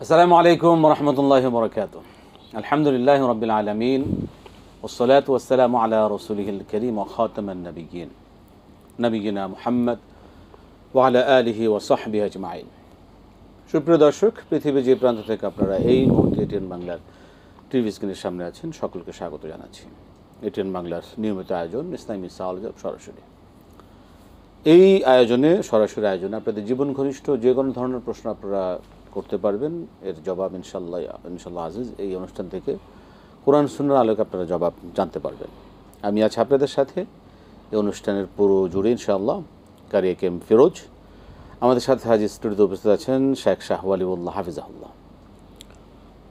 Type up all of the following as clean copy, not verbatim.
আসসালামু আলাইকুম ওয়া রাহমাতুল্লাহি ওয়া বারাকাতুহু। আলহামদুলিল্লাহি রাব্বিল আলামিন ওয়াসসালাতু ওয়াসসালামু আলা রাসূলিহিল কারীম ওয়া খাতামান নাবিয়্যিন নবিয়িনা মুহাম্মদ ওয়া আলা আলিহি ওয়া সাহবিহি আজমাইন। সুপ্রিয় দর্শক, পৃথিবীর যে প্রান্ত থেকে আপনারা এই মুহূর্তে এটিএন বাংলার টিভি স্ক্রিনের সামনে আছেন, সকলকে স্বাগত জানাচ্ছি। এটিএন বাংলার নিয়মিত আয়োজন ইসলামী সাওয়াল জবাব সরাসরি। এই আয়োজনে সরাসরি আয়োজনে আপনাদের জীবন ঘনিষ্ঠ যে কোনো ধরনের প্রশ্ন আপনারা করতে পারবেন, এর জবাব ইনশাল্লাহ আজিজ এই অনুষ্ঠান থেকে কোরআন সুন্নাহর আলোকে আপনারা জবাব জানতে পারবেন। আমি আছি আপনাদের সাথে এই অনুষ্ঠানের পুরো জুড়ে ইনশাআল্লাহ কারি এ কে এম ফিরোজ। আমাদের সাথে হাজির স্টুডিওতে উপস্থিত আছেন শেখ শাহ ওয়ালিউল্লাহ হাফিজাহুল্লাহ।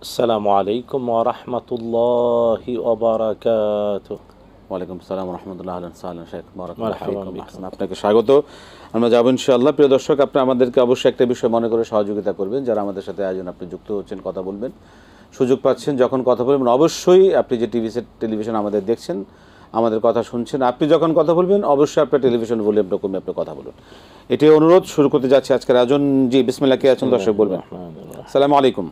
আসসালামু আলাইকুম ওয়া রাহমাতুল্লাহি ওয়া বারাকাতুহু। ওয়ালাইকুম আসসালাম ওয়া রাহমাতুল্লাহি ওয়া বারাকাতুহু। শেখ বারাকাতুহু ফিকুম, আপনাকে স্বাগত। আমরা যাব ইনশাআল্লাহ। প্রিয় দর্শক, আপনি আমাদেরকে অবশ্যই একটা বিষয় মনে করে সহযোগিতা করবেন। যারা আমাদের সাথে আয়োজন আপনি যুক্ত হচ্ছেন, কথা বলবেন, সুযোগ পাচ্ছেন, যখন কথা বলবেন অবশ্যই আপনি যে টেলিভিশন আমাদের দেখছেন, আমাদের কথা শুনছেন, আপনি যখন কথা বলবেন অবশ্যই আপনার টেলিভিশন ভলিউমটা কমে আপনি কথা বলুন। এটি অনুরোধ। শুরু করতে যাচ্ছি আজকের আয়োজন। জি বিসমিল্লাহ, কে আছেন দর্শক বলবেন। আসসালামু আলাইকুম।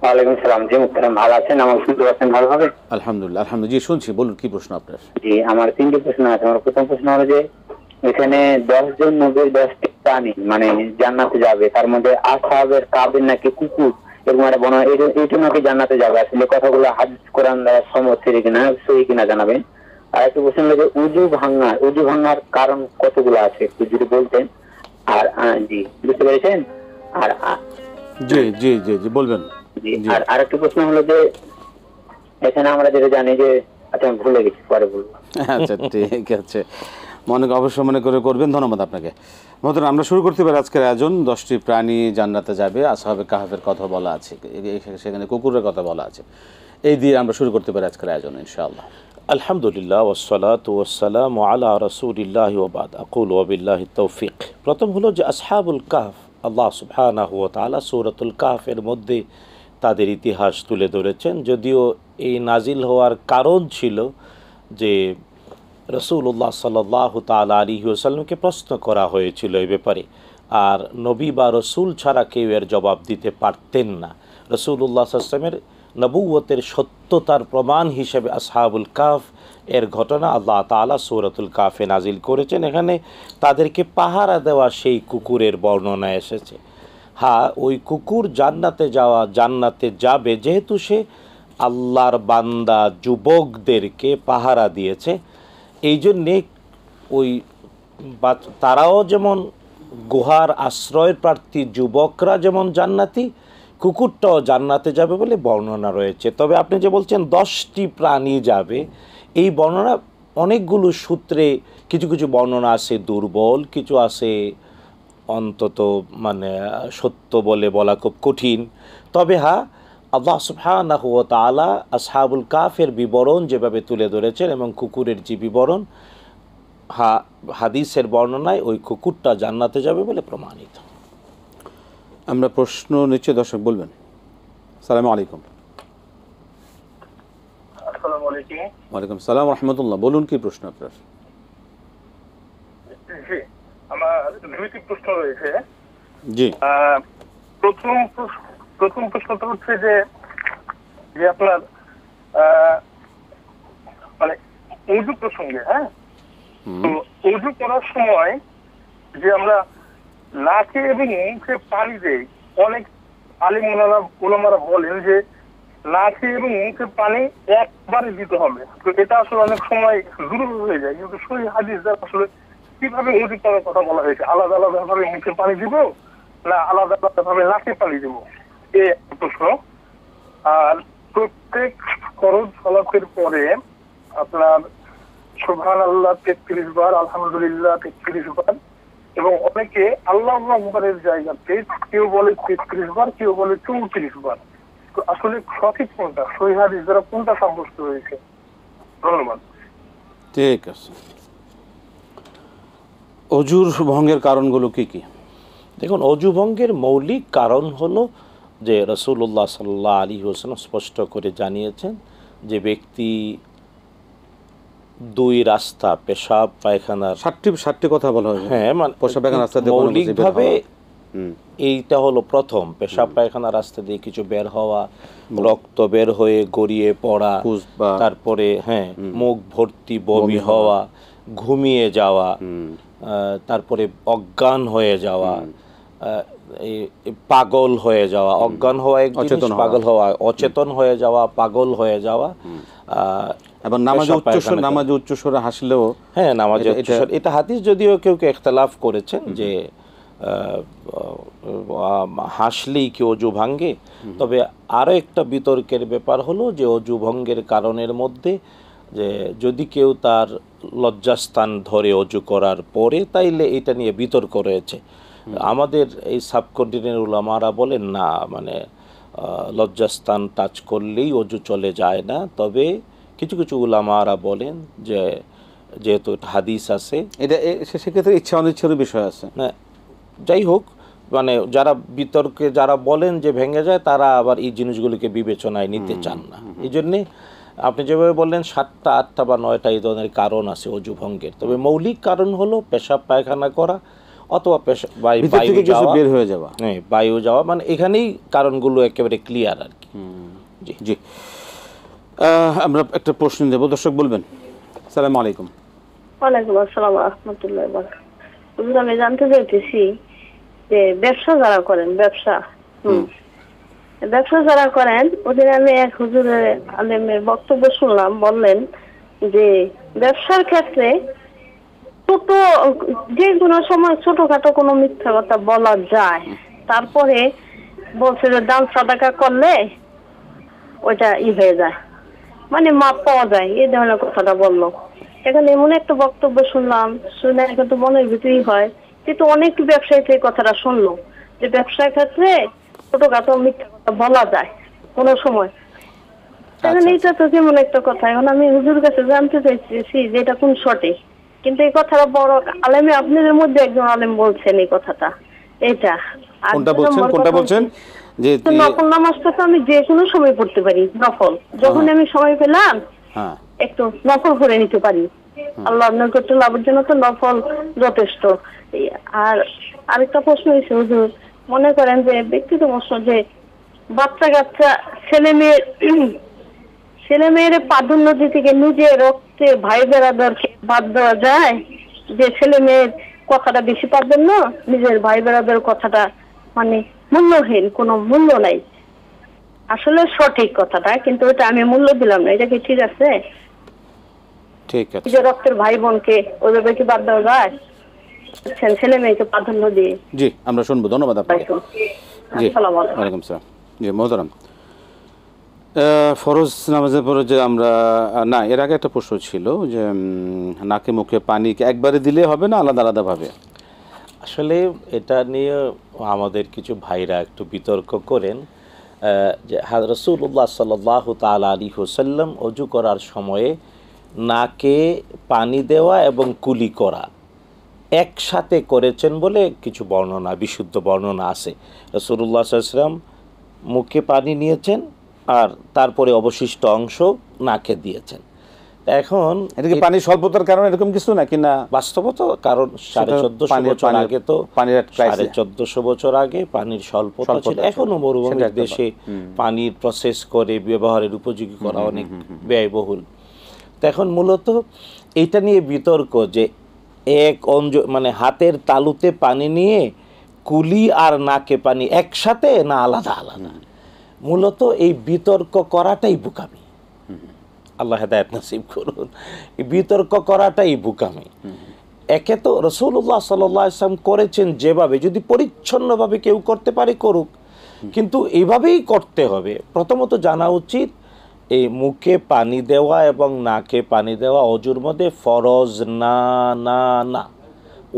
ওয়ালাইকুম সালাম। জি মুহতারাম, ভালো আছেন? আমার শুনতে পাচ্ছেন ভালোভাবে? আলহামদুলিল্লাহ আলহামদুলিল্লাহ, জি শুনছি, বলুন কি প্রশ্ন আপনার। জি, আমার তিনটি প্রশ্ন আছে। আমার প্রথম প্রশ্ন হলো যে এখানে 10 জন নবীর 10টি প্রাণী মানে জান্নাতে যাবে, তার মধ্যে আসহাবের কাবের নাকি কুকুর এরকম একটা বর্ণনা, এইটা নাকি জান্নাতে যাবে। আসলে কথাগুলো হাদিস কোরআন সমর্থিত কিনা, সহি কিনা জানাবেন। আর একটা প্রশ্ন হলো যে উযু ভাঙার কারণ কতগুলো আছে একটু যদি বলতেন। আর জি বুঝতে পেরেছেন? আর জি জি জি জি বলবেন। আর আরেকটা প্রশ্ন হলো যে এখানে আমরা যেটা জানি যে, আচ্ছা আমি ভুলে গেছি, পরে বলবো। আচ্ছা ঠিক আছে, অবশ্যই মনে করে করবেন। ধন্যবাদ আপনাকে। মতন আমরা শুরু করতে পারি আজকের আয়োজন। 10টি প্রাণী জান্নাতে যাবে, আসহাবে কাহফের কথা বলা আছে, সেখানে কুকুরের কথা বলা আছে, এই দিয়ে আমরা শুরু করতে পারি আজকের আয়োজন ইনশাআল্লাহ। আলহামদুলিল্লাহ ওয়াসসালাতু ওয়াসসালামু আলা রাসূলিল্লাহি ওয়া বা'দ। আকুলু ওয়া বিল্লাহি তৌফিক। প্রথম হলো যে আসহাবুল কাহফ, আল্লাহ সুবহানাহু ওয়া তাআলা সূরাতুল কাহফের মধ্যে তাদের ইতিহাস তুলে ধরেছেন। যদিও এই নাজিল হওয়ার কারণ ছিল যে রাসূলুল্লাহ সাল্লাল্লাহু তাআলা আলাইহি ওয়াসাল্লামকে প্রশ্ন করা হয়েছিল এই ব্যাপারে, আর নবী বা রসুল ছাড়া কেউ এর জবাব দিতে পারতেন না। রাসূলুল্লাহ সাল্লাল্লাহু আলাইহি ওয়াসাল্লামের নবুয়তের সত্যতার প্রমাণ হিসেবে আসহাবুল কাহফ এর ঘটনা আল্লাহ তাআলা সূরাতুল কাহফে নাজিল করেছেন। এখানে তাদেরকে পাহারা দেওয়া সেই কুকুরের বর্ণনা এসেছে। হ্যাঁ, ওই কুকুর জান্নাতে যাবে, যেহেতু সে আল্লাহর বান্দা যুবকদেরকে পাহারা দিয়েছে, এই জন্যে ওই তারাও যেমন গুহার আশ্রয় প্রার্থী যুবকরা যেমন জান্নাতি, কুকুরটাও জান্নাতে যাবে বলে বর্ণনা রয়েছে। তবে আপনি যে বলছেন 10টি প্রাণী যাবে, এই বর্ণনা অনেকগুলো সূত্রে, কিছু কিছু বর্ণনা আছে দুর্বল, কিছু আছে অন্তত মানে সত্য বলে বলা খুব কঠিন। তবে হ্যাঁ, আল্লাহ সুবহানাহু ওয়া তাআলা আসহাবুল কাহফের বিবরণ যেভাবে তুলে ধরেছেন এবং কুকুরের যে বিবরণ, হাদিসের বর্ণনায় ওই কুকুরটা জান্নাতে যাবে বলে প্রমাণিত। আমরা প্রশ্ন নিচ্ছি, দর্শক বলবেন। আসসালামু আলাইকুম। আসসালামু আলাইকুম। ওয়ালাইকুম সালাম ওয়া রাহমাতুল্লাহ, বলুন কি প্রশ্ন আপনার। জি, আমার দুইটি প্রশ্ন রয়েছে। জি, প্রথম প্রশ্নটা হচ্ছে যে আপনার মানে উযু প্রসঙ্গে। হ্যাঁ, তো উযু করার সময় যে আমরা নাকে এবং মুখে পানি দেই, অনেক আলিম ওলামারা বলেন যে নাকে এবং মুখে পানি একবারে দিতে হবে। তো এটা আসলে অনেক সময় দুর্বল হয়ে যায়, কিন্তু সহি হাদিস দ্বারা আসলে কিভাবে উযু করার কথা বলা হয়েছে, আলাদা আলাদা ভাবে মুখে পানি দিব না আলাদা আলাদা ভাবে নাকে পানি দিব, এই একটা প্রশ্ন। আর প্রত্যেক ফরজ সালাতের পরে আপনার সুবহানাল্লাহ 33 বার, আলহামদুলিল্লাহ 33 বার, এবং অনেকে আল্লাহু আকবারের জায়গাতে কেউ বলে 33 বার, কেউ বলে 34 বার। তো আসলে সঠিক কোনটা, সহিহ হাদিস দ্বারা কোনটা সাব্যস্ত হয়েছে? ধন্যবাদ। ঠিক আছে। অজুর ভঙ্গের কারণগুলো কি কি? দেখুন, অজু ভঙ্গের মৌলিক কারণ হলো যে রাসূলুল্লাহ সাল্লাল্লাহু আলাইহি ওয়াসাল্লাম স্পষ্ট করে জানিয়েছেন যে ব্যক্তি দুই রাস্তা, পেশাব পায়খানার 60টি কথা বলা হয়েছে। হ্যাঁ, মানে পেশাব পায়খানার রাস্তা দিয়ে মৌলিকভাবে এইটা হলো প্রথম, পেশাব পায়খানা রাস্তা দিয়ে কিছু বের হওয়া, রক্ত বের হয়ে গড়িয়ে পড়া, তারপরে মুখ ভর্তি বমি হওয়া, ঘুমিয়ে যাওয়া, তারপরে অজ্ঞান হয়ে যাওয়া, পাগল হয়ে যাওয়া, অজ্ঞান হওয়া এক জিনিস, পাগল হওয়া, অচেতন হয়ে যাওয়া, পাগল হয়ে যাওয়া, এবং নামাজে উচ্চস্বরে হাসলেও নামাজে উচ্চস্বর, এটা হাদিস যদিও কেউ কেউ ইখতিলাফ করেছেন যে হাসলেই কি অজু ভাঙ্গে, তবে আরো একটা বিতর্কের ব্যাপার হলো যে অজু ভঙ্গের কারণের মধ্যে যে যদি কেউ তার লজ্জাস্থান ধরে অজু করার পরে, তাইলে এটা নিয়ে বিতর্ক রয়েছে। আমাদের এই সাবকন্টিনেন্টের উলামারা বলেন না, মানে লজ্জাস্থান টাচ করলেই অজু চলে যায় না, তবে কিছু কিছু উলামারা বলেন যে যেহেতু হাদিস আছে, এটা সেক্ষেত্রে ইচ্ছা অনিচ্ছার বিষয় আছে। যাই হোক, মানে যারা বিতর্কে যারা বলেন যে ভেঙে যায়, তারা আবার এই জিনিসগুলিকে বিবেচনায় নিতে চান না। এই জন্যে আপনি যেভাবে বললেন ৭টা ৮টা বা ৯টা এই ধরনের কারণ আছে অজু ভঙ্গের, তবে মৌলিক কারণ হলো পেশাব পায়খানা করা অথবা বায়ু যাওয়া, মানে এখানেই কারণগুলো একেবারে ক্লিয়ার আর কি। জি, আমরা একটা প্রশ্ন দেব, দর্শক বলবেন। আসসালামু আলাইকুম। ওয়ালাইকুম আসসালাম ওয়া রাহমাতুল্লাহি ওয়া বারাকাতুহু। আমি জানতে চাইতেছি যে ব্যবসা যারা করেন, ব্যবসা যারা করেন, ওদের আমি এক হুজুরের আলেমের বক্তব্য শুনলাম, বললেন যে ব্যবসার ক্ষেত্রে ছোট যে কোনো সময় ছোটখাটো কোনো মিথ্যা কথা বলা যায়, তারপরে বলছে যে দান সাদাকা করলে ওইটা হয়ে যায়, মানে মাপ পাওয়া যায়, এই ধরনের কথাটা বললো। এখানে এমন একটা বক্তব্য শুনলাম, শুনে কিন্তু মনের ভিতরেই হয়, কিন্তু অনেক ব্যবসায়ী এই কথাটা শুনলো যে ব্যবসার ক্ষেত্রে ছোটখাটো মিথ্যা কথা বলা যায় কোনো সময়। এখন এইটা তো কেমন একটা কথা। এখন আমি হুজুর কাছে জানতে চাইছি যে এটা কোন সঠিক, কিন্তু এই কথাটা বড় আলেমে আপনাদের মধ্যে একজন আলেম বলছেন এই কথাটা, এটা কোনটা বলছেন যে নফল নামাজটা তো আমি যে কোনো সময় পড়তে পারি, নফল যখন আমি সময় পেলাম একটু নফল করে নিতে পারি, আল্লাহর নৈকট্য লাভের জন্য তো নফল যথেষ্ট। আর আরেকটা প্রশ্ন হয়েছে হুজুর, মনে করেন যে ব্যক্তিগত প্রশ্ন, যে বাচ্চা কাচ্চা ছেলে মেয়ের প্রাধান্য দিতে গিয়ে নিজের রক্তে ভাই বেড়াদারকে বাদ দেওয়া যায়, যে ছেলে মেয়ের কথাটা বেশি প্রাধান্য, নিজের ভাই বেড়াদার কথাটা মানে মূল্যহীন, কোনো মূল্য নাই। আসলে সঠিক কথাটা, কিন্তু এটা আমি মূল্য দিলাম না, এটা কি ঠিক আছে? ঠিক আছে, নিজের রক্তের ভাই বোনকে ওইভাবে কি বাদ দেওয়া যায় ছেলে মেয়েকে প্রাধান্য দিয়ে? জি, আমরা শুনবো। ধন্যবাদ আপনাকে। জি, ওয়ালাইকুম আসসালাম। জি মোহতারাম, ফরজ নামাজের পরে যে আমরা না, এর আগে একটা প্রশ্ন ছিল যে নাকে মুখে পানি একবারে দিলে হবে না আলাদা আলাদা ভাবে? আসলে এটা নিয়ে আমাদের কিছু ভাইরা একটু বিতর্ক করেন যে রাসূলুল্লাহ সাল্লাল্লাহু তাআলা আলাইহি ওয়াসাল্লাম ওযু করার সময়ে নাকে পানি দেওয়া এবং কুলি করা একসাথে করেছেন বলে কিছু বর্ণনা, বিশুদ্ধ বর্ণনা আছে। রাসূলুল্লাহ সাল্লাল্লাহু আলাইহি ওয়াসাল্লাম মুখে পানি নিয়েছেন আর তারপরে অবশিষ্ট অংশ নাকে দিয়েছেন। এখন এটা কি পানি স্বল্পতার কারণে এরকম কিছু নাকি না বাস্তবত? কারণ 1450 বছর আগে তো 1450 বছর আগে পানির স্বল্পতা ছিল। এখনো মরুভূমির দেশে পানির প্রসেস করে ব্যবহারের উপযোগী করা অনেক ব্যয়বহুল। তো এখন মূলত এটা নিয়ে বিতর্ক যে মানে হাতের তালুতে পানি নিয়ে কুলি আর নাকে পানি একসাথে না আলাদা আলাদা। মূলত এই বিতর্ক করাটাই বোকামি, আল্লাহ হেদায়েত নসিব করুন। এই বিতর্ক করাটাই বোকামি। একে তো রাসূলুল্লাহ সাল্লাল্লাহু আলাইহি ওয়াসাল্লাম করেছেন যেভাবে, যদি পরিচ্ছন্নভাবে কেউ করতে পারে করুক, কিন্তু এইভাবেই করতে হবে। প্রথমত জানা উচিত এই মুখে পানি দেওয়া এবং নাকে পানি দেওয়া অজুর মধ্যে ফরজ না, না না,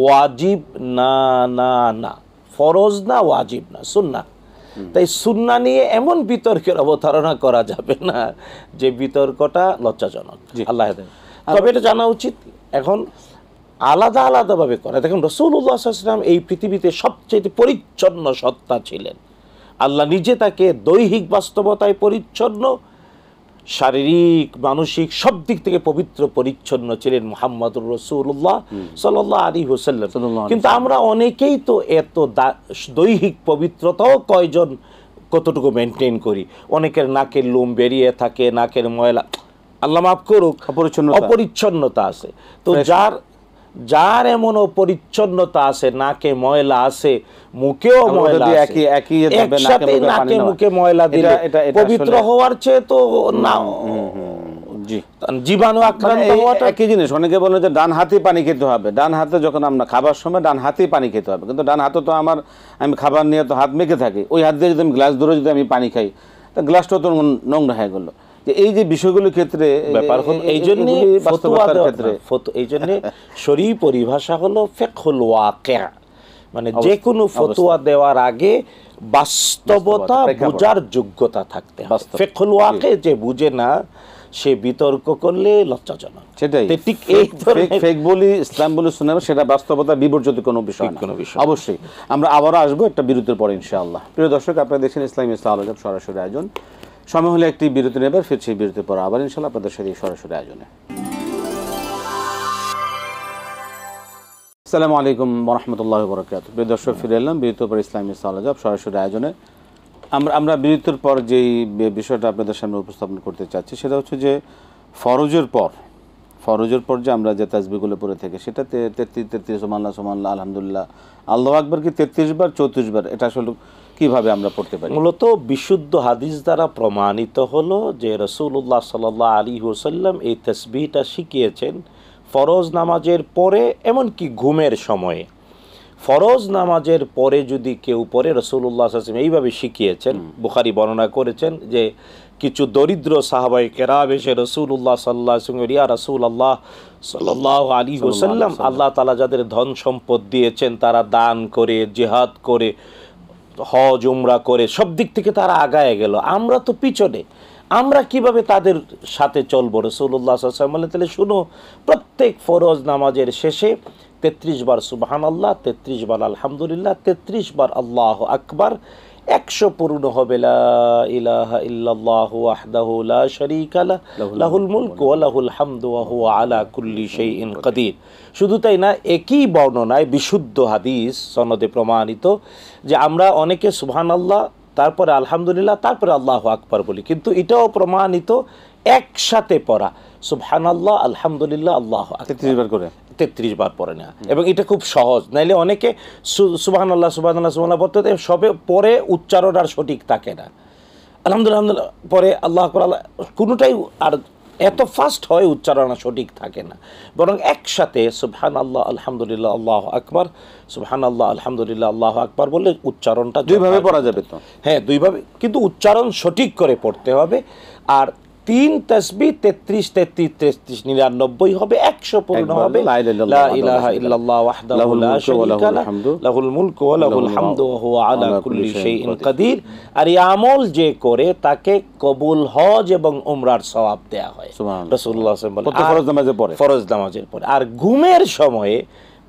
ওয়াজিব না, না না, ফরজ না, ওয়াজিব না, সুন্নাহ। তাই সুন্নাহ নিয়ে এমন বিতর্কের অবতারণা করা যাবে না যে বিতর্কটা লজ্জাজনক। আল্লাহ হেদায়েত। তবে এটা জানা উচিত এখন আলাদা আলাদাভাবে করা। দেখুন রাসূলুল্লাহ সাল্লাল্লাহু আলাইহি ওয়াসাল্লাম এই পৃথিবীতে সবচেয়ে পরিচ্ছন্ন সত্তা ছিলেন। আল্লাহ নিজে তাকে দৈহিক বাস্তবতায় পরিচ্ছন্ন, শারীরিক মানসিক সব দিক থেকে পবিত্র পরিচ্ছন্ন ছিলেন মুহাম্মদুর রাসূলুল্লাহ সাল্লাল্লাহু আলাইহি ওয়াসাল্লাম। কিন্তু আমরা অনেকেই তো এত দৈহিক পবিত্রতাও কয়জন কতটুকু মেনটেন করি। অনেকের নাকের লোম বেরিয়ে থাকে, নাকের ময়লা, আল্লাহ মাফ করুক, অপরিচ্ছন্নতা আছে। তো যার এমন অপরিচ্ছন্নতা আছে, নাকে ময়লা আছে, মুখেও ময়লা আছে, একসাথে নাকে মুখে ময়লা দিলে পবিত্র হওয়ার চেয়ে তো না জীবাণু আক্রান্ত হওয়াটা একই জিনিস। অনেকে বলে যে ডান হাতে পানি খেতে হবে, ডান হাতে যখন আমরা খাবার সময় ডান হাতেই পানি খেতে হবে, কিন্তু ডান হাতে তো আমি খাবার নিয়ে তো হাত মেখে থাকি, ওই হাত দিয়ে যদি আমি গ্লাস ধরে যদি আমি পানি খাই, তা গ্লাসটা তো নোংরা হয়ে গেল। এই যে বিষয়গুলোর ক্ষেত্রে ব্যাপার হল, এই জন্য শরীয়ী পরিভাষা হলো ফিকহুল ওয়াকি', মানে যে কোনো ফতোয়া দেওয়ার আগে বাস্তবতা বোঝার যোগ্যতা থাকতে হবে। ফিকহুল ওয়াকি' যে বুঝে না সে বিতর্ক করলে লজ্জাজনক। সেটাই ঠিক ফেক বলি, ইসলাম বলি শুনে সেটা বাস্তবতা বিবর্জিত কোনো বিষয় না। অবশ্যই আমরা আবারও আসবো একটা বিরতির পরে ইনশাআল্লাহ। প্রিয় দর্শক, আপনারা দেখছেন ইসলামী আলোচনা সরাসরি আয়োজন। সময় হলে একটি বিরতি নেবার, ফিরছি বিরতির পর আবার ইনশাআল্লাহ আপনাদের সাথে সরাসরি আয়োজনে। আসসালামু আলাইকুম ওয়া রাহমাতুল্লাহি ওয়া বারাকাতুহু। প্রিয় দর্শক, ফিরে এলাম বিরতির পর ইসলামী আলোচনা সরাসরি আয়োজনে। আমরা বিরতির পর যেই বিষয়টা আপনাদের সামনে উপস্থাপন করতে চাচ্ছি সেটা হচ্ছে যে ফরজের পর যে আমরা যে তাসবিহগুলো পড়ে থাকি সেটা 33 সুবহানাল্লাহ আলহামদুলিল্লাহ আল্লাহু আকবার কি 33 বার 34 বার, এটা আসলে কিভাবে আমরা পড়তে পারি? মূলত বিশুদ্ধ হাদিস দ্বারা প্রমাণিত হলো যে রাসূলুল্লাহ সাল্লাল্লাহু আলাইহি ওয়াসাল্লাম এই তাসবিহটা শিখিয়েছেন ফরজ নামাজের পরে, এমনকি ঘুমের সময়ে। ফরজ নামাজের পরে যদি কেউ পড়ে, রাসূলুল্লাহ সাল্লাল্লাহু আলাইহি ওয়াসাল্লাম এইভাবে শিখিয়েছেন, বুখারী বর্ণনা করেছেন যে কিছু দরিদ্র সাহাবায়ে কেরাম এসে রাসূলুল্লাহ সাল্লাল্লাহু আলাইহি ওয়াসাল্লাম, ইয়া রাসূলুল্লাহ সাল্লাল্লাহু আলাইহি ওয়াসাল্লাম, আল্লাহ তাআলা যাদের ধন সম্পদ দিয়েছেন তারা দান করে, জিহাদ করে, হজ উমরা করে, সব দিক থেকে তারা আগায় গেল, আমরা তো পিছনে, আমরা কিভাবে তাদের সাথে চলবো? রাসূলুল্লাহ সাল্লাল্লাহু আলাইহি ওয়াসাল্লাম বলেন, তাহলে শুনো, প্রত্যেক ফরজ নামাজের শেষে 33 বার সুবহানাল্লাহ, 33 বার আলহামদুলিল্লাহ, 33 বার আল্লাহু আকবার, 100 পূর্ণ হবে লা ইলাহা ইল্লাল্লাহু ওয়াহদাহু লা শারীকা লাহু লাহুল মুলকু ওয়া লাহুল হামদু ওয়া হুয়া আলা কুল্লি শাইইন কাদির। শুধু তাই না, একই বর্ণনায় বিশুদ্ধ হাদিস সনদে প্রমাণিত যে আমরা অনেকে সুবহানাল্লাহ, তারপরে আলহামদুলিল্লাহ, তারপরে আল্লাহু আকবার বলি, কিন্তু এটাও প্রমাণিত একসাথে পড়া সুবহানাল্লাহ, আলহামদুলিল্লাহ, আল্লাহু আকবার 33 বার করে 33 বার পড়ে না। এবং এটা খুব সহজ, নাইলে অনেকে সুবহানাল্লাহ সুবহানাল্লাহ সুবহানাল্লাহ পড়তে সবে পরে উচ্চারণ আর সঠিক থাকে না, আলহামদুলিল্লাহ পরে আল্লাহ আকবার, কোনোটাই আর এত ফাস্ট হয় উচ্চারণ সঠিক থাকে না। বরং একসাথে সুবহানাল্লাহ আলহামদুলিল্লাহ আল্লাহু আকবার, সুবহানাল্লাহ আলহামদুলিল্লাহ আল্লাহু আকবার বললে উচ্চারণটা দুইভাবে পড়া যাবে। তো হ্যাঁ, দুইভাবে, কিন্তু উচ্চারণ সঠিক করে পড়তে হবে। আর 3 তাসবিহ 33 33 33 99 হবে, 100 পূর্ণ হবে লা ইলাহা ইল্লাল্লাহ ওয়াহদাহু লা শারীকা লাহু লাহুল মুলকু ওয়া লাহুল হামদু ওয়া হুয়া আলা কুল্লি শাইইন কাদির। আর এই আমল যে করে তাকে কবুল হজ এবং উমরার সওয়াব দেয়া হয়, রাসূলুল্লাহ সাল্লাল্লাহু আলাইহি ওয়াসাল্লাম বলেন, ফরজ নামাজের পরে। আর ঘুমের সময়ে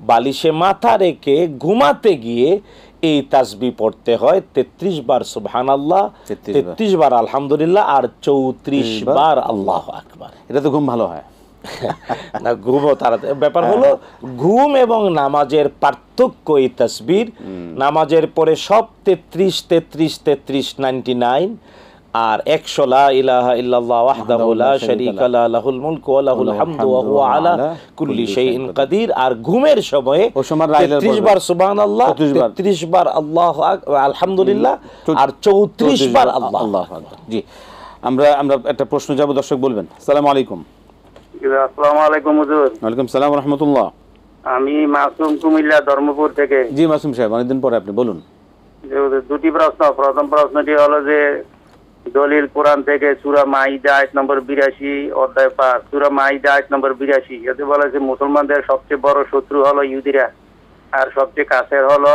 বালিশে মাথা রেখে ঘুমাতে গিয়ে এই তাসবিহ পড়তে হয় 33 বার সুবহানাল্লাহ, 33 বার আলহামদুলিল্লাহ, আর 34 বার আল্লাহু আকবার। এটা তো ঘুম ভালো হয় না, ঘুমও তারা। ব্যাপার হলো ঘুম এবং নামাজের পার্থক্য এই তাসবিহর। নামাজের পরে সব 33 33 33 99, আর 100 লা ইলাহা ইল্লাল্লাহ ওয়াহদাহু লা শারীকা লাহু লাহুল মুলকু ওয়া লাহুল হামদু ওয়া হুয়া আলা কুল্লি শাইইন কাদির। আর ঘুমের সময়ে 33 বার সুবহানাল্লাহ, 33 বার আল্লাহু আকবার আলহামদুলিল্লাহ, আর 34 বার আল্লাহু আকবার। জি, আমরা একটা প্রশ্ন যাব, দর্শক বলবেন। আসসালামু আলাইকুম। আসসালামু আলাইকুম হুজুর। ওয়ালাইকুম সালাম ওয়া রাহমাতুল্লাহ। আমি মাসুম, কুমিল্লা ধর্মপুর থেকে। জি মাসুম সাহেব, অনেকদিন পরে আপনি বলুন। দুটি প্রশ্ন। প্রথম প্রশ্নটি হলো যে দলিল কোরআন থেকে সূরা মাইদা আয়াত নম্বর 82 অধ্যায় 5, সূরা মাইদা আয়াত নম্বর 82, এতে বলা যে মুসলমানদের সবচেয়ে বড় শত্রু হলো ইহুদিরা আর সবচেয়ে কাছের হলো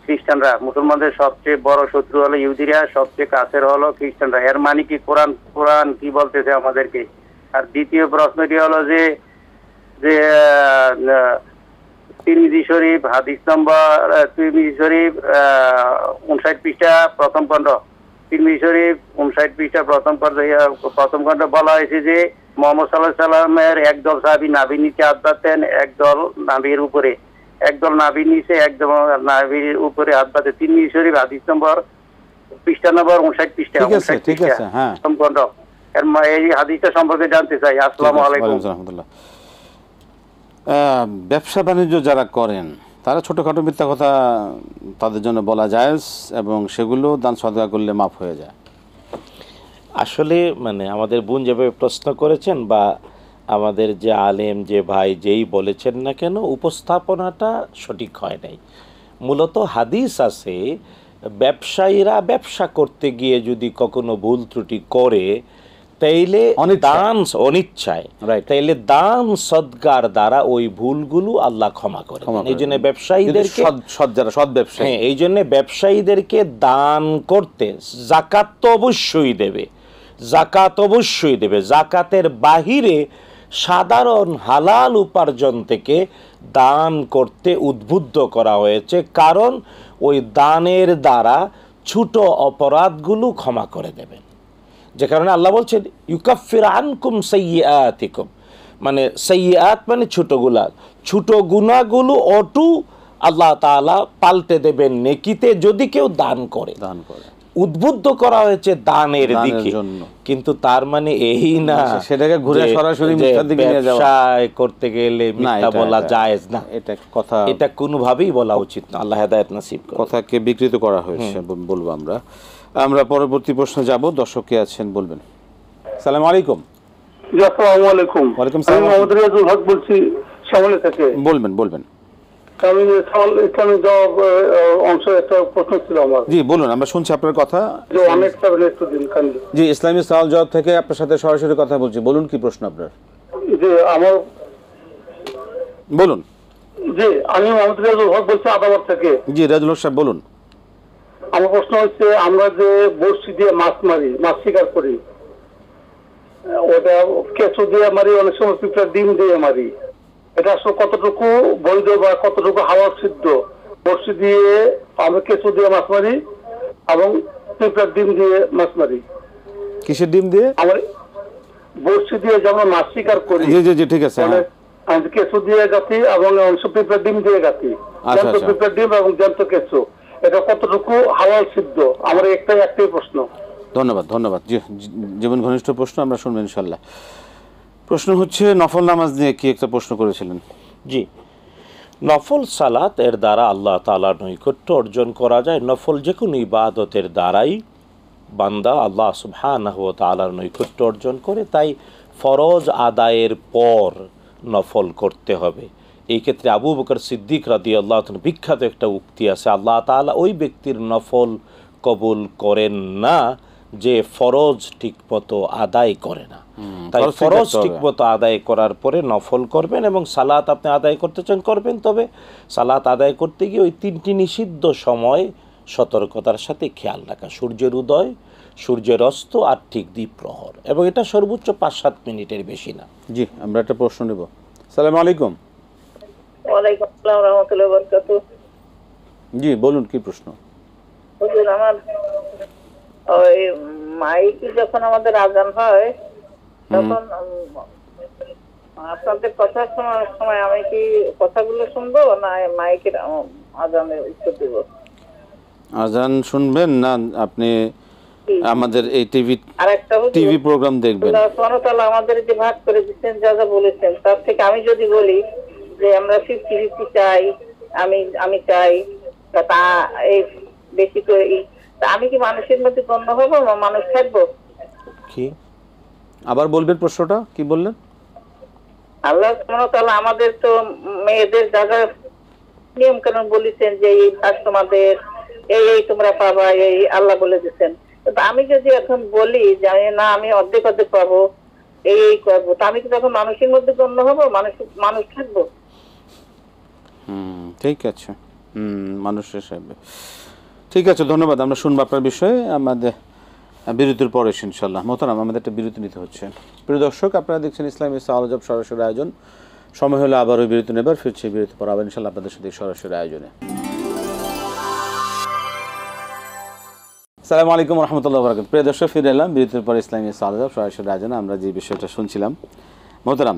খ্রিস্টানরা। মুসলমানদের সবচেয়ে বড় শত্রু হলো ইহুদিরা, সবচেয়ে কাছের হলো খ্রিস্টানরা। এর মানে কি কোরআন কি বলতেছে আমাদেরকে? আর দ্বিতীয় প্রশ্নটি হলো যে তিরমিজি শরীফ হাদিস নম্বর 59 পৃষ্ঠা প্রথম খণ্ড, তিরমিজি শরীফ 59 পৃষ্ঠা প্রথম খণ্ড বলা হয়েছে যে মুহাম্মদ সাল্লাল্লাহু আলাইহি সাল্লামের একদল সাহাবী নাভির নিচে হাত বাঁধতেন, একদল নাভির উপরে, একদল নাভির নিচে, একদল নাভির উপরে হাত বাঁধে। তিরমিজি শরীফ হাদিস নম্বর পৃষ্ঠা নম্বর 59 পৃষ্ঠা। ঠিক আছে, হ্যাঁ। প্রথম খণ্ড। এই হাদিসটা সম্পর্কে জানতে চাই। আসসালামু আলাইকুম। রাহমাতুল্লাহ। ব্যবসা বাণিজ্য যারা করেন তারা ছোটোখাটো মিথ্যা কথা তাদের জন্য বলা জায়েজ এবং সেগুলো দান সদকা করলে মাফ হয়ে যায়। আসলে মানে আমাদের বোন যেভাবে প্রশ্ন করেছেন বা আমাদের যে আলেম যে ভাই যেই বলেছেন না কেন, উপস্থাপনাটা সঠিক হয় নাই। মূলত হাদিস আছে ব্যবসায়ীরা ব্যবসা করতে গিয়ে যদি কখনো ভুল ত্রুটি করে তাইলে দান অনিচ্ছায়, তাইলে দান সদকার দ্বারা ওই ভুলগুলো আল্লাহ ক্ষমা করে। এই জন্য ব্যবসায়ীদেরকে সৎ ব্যবসায়ী, এই জন্য ব্যবসায়ীদেরকে দান করতে যাকাত তো অবশ্যই দেবে, যাকাত অবশ্যই দেবে। যাকাতের বাহিরে সাধারণ হালাল উপার্জন থেকে দান করতে উদ্বুদ্ধ করা হয়েছে, কারণ ওই দানের দ্বারা ছোট অপরাধগুলো ক্ষমা করে দেবেন। যে কারণে আল্লাহ বলছেন ইউকাফির আনকুম সাইয়্যাতিকুম, মানে সাইয়্যাত মানে ছোটগুলা, ছোট গুনাহগুলো অটু আল্লাহ তাআলা পাল্টে দেবেন নেকিতে যদি কেউ দান করে। উদ্বুদ্ধ করা হয়েছে দানের দিকে, কিন্তু তার মানে এই না সেটাকে ঘুরে সরাসরি মিথ্যার দিকে নিয়ে যাওয়া। ব্যবসা করতে গেলে মিথ্যা বলা জায়েজ না, এটা কথা, এটা কোনোভাবেই বলা উচিত না। আল্লাহ হেদায়েত নসিব করুন। কথাকে বিকৃত করা হয়েছে বলবো আমরা পরবর্তী প্রশ্নে যাব। দর্শককে আছেন, বলবেন। আসসালামু আলাইকুম। আসসালামু আলাইকুম। ওয়ালাইকুম সালাম। আমি মোহাম্মদ রিয়াজুল হক বলছি সামনে থেকে। বলবেন। আমি ইসলামিক জবাব অংশ একটা প্রশ্ন ছিল আমার। জি বলুন, আমরা শুনছি আপনার কথা। যে অনেকটা একটু দিন কান্দি। জি, ইসলামী সওয়াল জবাব থেকে আপনার সাথে সরাসরি কথা বলছি। বলুন কি প্রশ্ন আপনার? যে আমার বলুন। জি, আমি মোহাম্মদ রিয়াজুল হক বলছি আদালত থেকে। জি রাজুল হক সাহেব বলুন। আমার প্রশ্ন হচ্ছে, আমরা যে বড়শি দিয়ে মাছ মারি, মাছ শিকার করি, ওটা কেঁচো দিয়ে মারি, অনেক সময় পিঁপড়ার ডিম দিয়ে মারি, এটা আসলে কতটুকু বৈধ বা কতটুকু হাওয়া সিদ্ধ? বড়শি দিয়ে আমরা কেঁচো দিয়ে মাছ মারি এবং পিঁপড়ার ডিম দিয়ে মাছ মারি। কিসের ডিম দিয়ে? আমার বড়শি দিয়ে যেমন মাছ শিকার করি। জি ঠিক আছে। আমি কেঁচো দিয়ে গাঁথি এবং অংশ পিঁপড়ার ডিম দিয়ে গাঁথি, জ্যান্ত পিঁপড়ার ডিম এবং জ্যান্ত কেঁচো, এটা কতটুকু হালাল সিদ্ধ? আমার একটাই প্রশ্ন। ধন্যবাদ। জীবন ঘনিষ্ঠ প্রশ্ন, আমরা শুনবো ইনশাল্লাহ। প্রশ্ন হচ্ছে নফল নামাজ নিয়ে কি একটা প্রশ্ন করেছিলেন। জি, নফল সালাত এর দ্বারা আল্লাহ তাআলার নৈকট্য অর্জন করা যায়। নফল যে কোনো ইবাদতের দ্বারাই বান্দা আল্লাহ সুবহানাহু ওয়া তাআলার নৈকট্য অর্জন করে, তাই ফরজ আদায়ের পর নফল করতে হবে। এই ক্ষেত্রে আবু বকর সিদ্দিক রাদিয়াল্লাহু তাআলা বিখ্যাত একটা উক্তি আছে, আল্লাহ তাআলা ওই ব্যক্তির নফল কবুল করেন না যে ফরজ ঠিকমতো আদায় করে না। তাই ফরজ ঠিকমতো আদায় করার পরে নফল করবেন, এবং সালাত আপনি আদায় করতে চান করবেন, তবে সালাত আদায় করতে গিয়ে ওই তিনটি নিষিদ্ধ সময় সতর্কতার সাথে খেয়াল রাখা: সূর্যের উদয়, সূর্যের অস্ত আর ঠিক দ্বিপ্রহর, এবং এটা সর্বোচ্চ 5-7 মিনিটের বেশি না। জি, আমরা একটা প্রশ্ন নেব। আসসালামু আলাইকুম। ওয়ালাইকুম আসসালাম ওয়া রাহমাতুল্লাহি ওয়া বারাকাতুহু। জি বলুন কি প্রশ্ন? হুজুর, আমার ওই মাইকে যখন আমাদের আজান হয় তখন আপনাদের কথা শোনার সময় আমি কি কথাগুলো শুনবো না মাইকের আজানের উত্তর দেব? আজান শুনবেন না আপনি আমাদের এই টিভি প্রোগ্রাম দেখবেন। আল্লাহ সুবহানাহু ওয়া তাআলা আমাদের যে ভাগ করে দিয়েছেন, যা যা বলেছেন, তার থেকে আমি যদি বলি যে আমরা 50-50 চাই, আমি চাই তা এই বেশি করে, আমি কি মানুষের মধ্যে গণ্য হবো না মানুষ থাকবো? কি আবার বলবেন প্রশ্নটা? কি বললেন? আল্লাহ সুবহানাহু ওয়া তাআলা আমাদের তো মেয়েদের জায়গা নিয়ম কানুন বলেছেন যে এই কাজ তোমাদের, এই তোমরা পাবা, এই আল্লাহ বলে দিচ্ছেন। আমি যদি এখন বলি যে না আমি অর্ধেক পাবো, এই করবো, তা আমি কি তখন মানুষের মধ্যে গণ্য হবো? মানুষ থাকবো? ঠিক আছে, মানুষ হিসেবে ঠিক আছে। ধন্যবাদ, আমরা শুনবো আপনার বিষয়ে। আমাদের বিরতির পরে ইনশাআল্লাহ। মোহতারাম, আমাদের একটা বিরতি নিতে হচ্ছে। প্রিয় দর্শক, আপনারা দেখছেন ইসলামী সওয়াল জবাব সরাসরি আয়োজন। সময় হলে আবারও বিরতি নেবার, ফিরছি বিরতি পর আবার ইনশাআল্লাহ আপনাদের সাথে সরাসরি আয়োজনে। আসসালামু আলাইকুম রহমতুল্লাহ বরকাত। প্রিয় দর্শক, ফিরে এলাম বিরতির পর ইসলামী সালাদ সরাসরি আয়োজনে। আমরা যে বিষয়টা শুনছিলাম মোহতারাম,